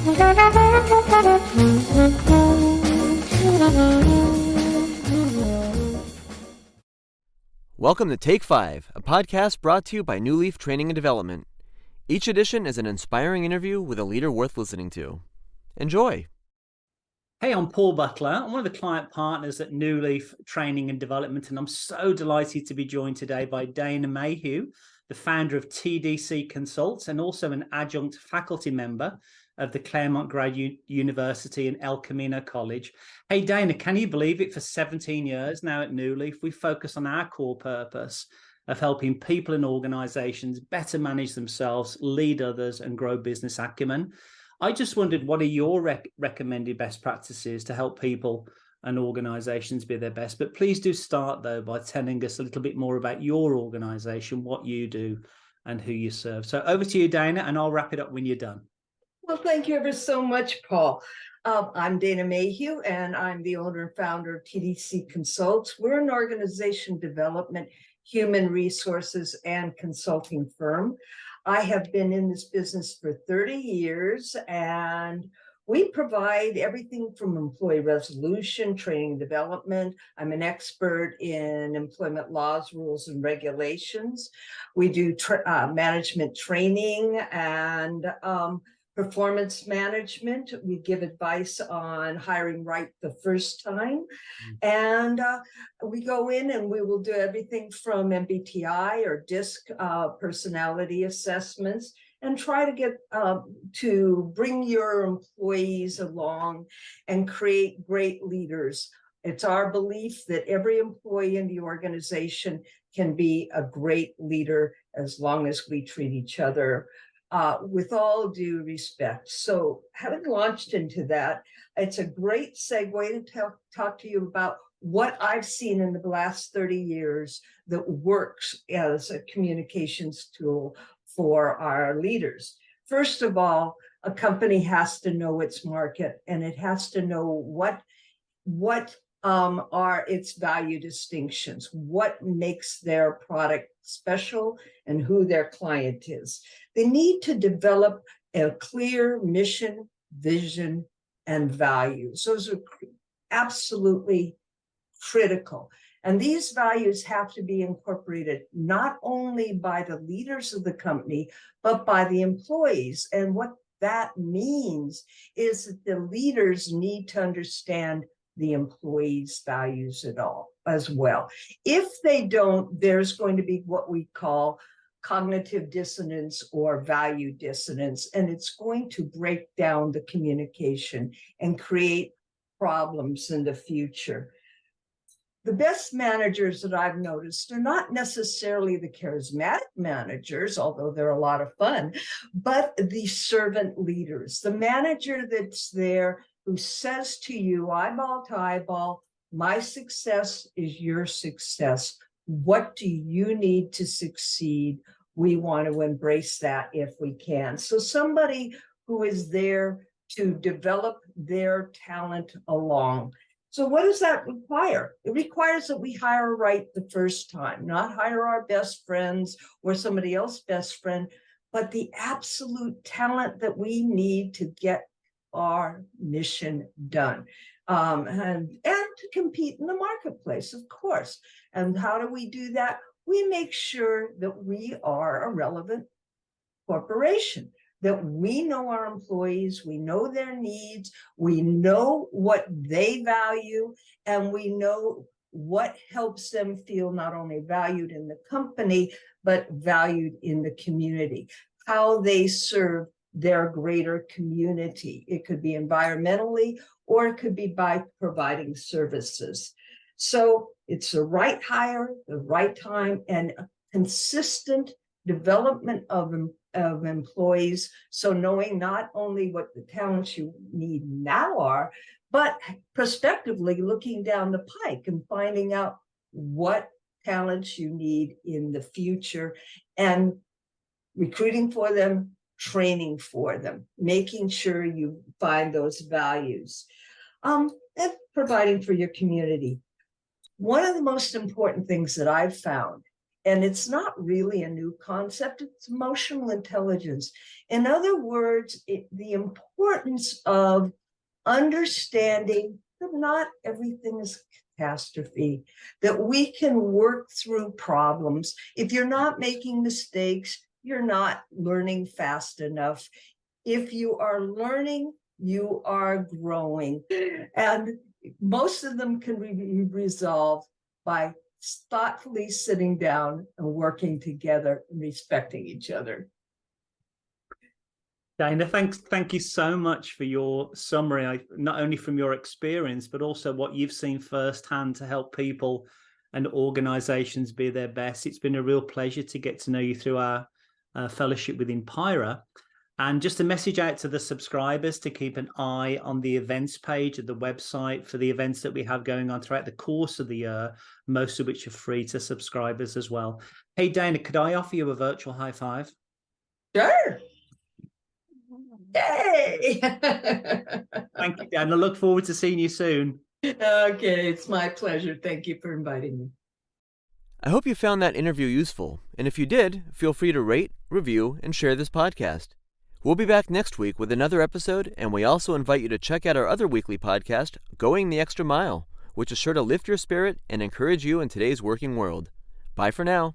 Welcome to Take 5, a podcast brought to you by Newleaf Training and Development. Each edition is an inspiring interview with a leader worth listening to. Enjoy! Hey, I'm Paul Butler. I'm one of the client partners at Newleaf Training and Development, and I'm so delighted to be joined today by Dana Mayhew, the founder of TDC Consults and also an adjunct faculty member of the Claremont Graduate University and El Camino College. Hey, Dana, can you believe it? For 17 years now at Newleaf, we focus on our core purpose of helping people and organizations better manage themselves, lead others, and grow business acumen. I just wondered, what are your recommended best practices to help people and organizations be their best? But please do start, though, by telling us a little bit more about your organization, what you do, and who you serve. So over to you, Dana, and I'll wrap it up when you're done. Well, thank you ever so much, Paul. I'm Dana Mayhew, and I'm the owner and founder of TDC Consults. We're an organization development, human resources, and consulting firm. I have been in this business for 30 years, and we provide everything from employee resolution, training and development. I'm an expert in employment laws, rules, and regulations. We do management training and performance management. We give advice on hiring right the first time. And we go in and we will do everything from MBTI or DISC personality assessments and try to get to bring your employees along and create great leaders. It's our belief that every employee in the organization can be a great leader as long as we treat each other with all due respect. So having launched into that, it's a great segue to talk to you about what I've seen in the last 30 years that works as a communications tool for our leaders. First of all, a company has to know its market, and it has to know what are its value distinctions, what makes their product special, and who their client is. They need to develop a clear mission, vision, and values. Those are absolutely critical. And these values have to be incorporated not only by the leaders of the company, but by the employees. And what that means is that the leaders need to understand the employees' values as well. If they don't, there's going to be what we call cognitive dissonance or value dissonance, and it's going to break down the communication and create problems in the future. The best managers that I've noticed are not necessarily the charismatic managers, although they're a lot of fun, but the servant leaders, the manager that's there who says to you, eyeball to eyeball, my success is your success. What do you need to succeed? We want to embrace that if we can. So somebody who is there to develop their talent along. So what does that require? It requires that we hire right the first time, not hire our best friends or somebody else's best friend, but the absolute talent that we need to get our mission done. And to compete in the marketplace, of course. And how do we do that? We make sure that we are a relevant corporation, that we know our employees, we know their needs, we know what they value, and we know what helps them feel not only valued in the company, but valued in the community, how they serve their greater community. It could be environmentally, or it could be by providing services. So it's the right hire, the right time, and a consistent development of employees. So knowing not only what the talents you need now are, but prospectively looking down the pike and finding out what talents you need in the future and recruiting for them, training for them, making sure you find those values, and providing for your community. One of the most important things that I've found And it's not really a new concept, it's emotional intelligence. In other words, the importance of understanding that not everything is catastrophe, that we can work through problems. If you're not making mistakes, you're not learning fast enough. If you are learning, you are growing. And most of them can be resolved by thoughtfully sitting down and working together and respecting each other. Dana, thank you so much for your summary, not only from your experience, but also what you've seen firsthand to help people and organizations be their best. It's been a real pleasure to get to know you through our fellowship with Empira. And just a message out to the subscribers to keep an eye on the events page of the website for the events that we have going on throughout the course of the year, most of which are free to subscribers as well. Hey, Dana, could I offer you a virtual high five? Sure. Yay! Thank you, Dan. I look forward to seeing you soon. Okay, it's my pleasure. Thank you for inviting me. I hope you found that interview useful, and if you did, feel free to rate, review, and share this podcast. We'll be back next week with another episode, and we also invite you to check out our other weekly podcast, Going the Extra Mile, which is sure to lift your spirit and encourage you in today's working world. Bye for now.